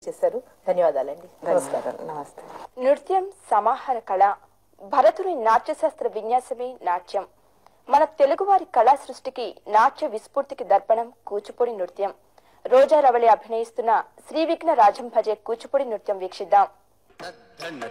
చేశారు. ధన్యవాదాలండి. నమస్కారం. నమస్తే. నృత్యం సమాహార కళ. భరతుని నాట్యశాస్త్ర విన్యాసమే నాట్యం. మన తెలుగువారి కళా సృష్టికి నాట్య విస్ఫూర్తికి దర్పణం కూచిపూడి నృత్యం. రోజా రవళి అభినయిస్తున్న శ్రీ విఘ్న రాజం భజే కూచిపూడి నృత్యం వీక్షిద్దాం. దండ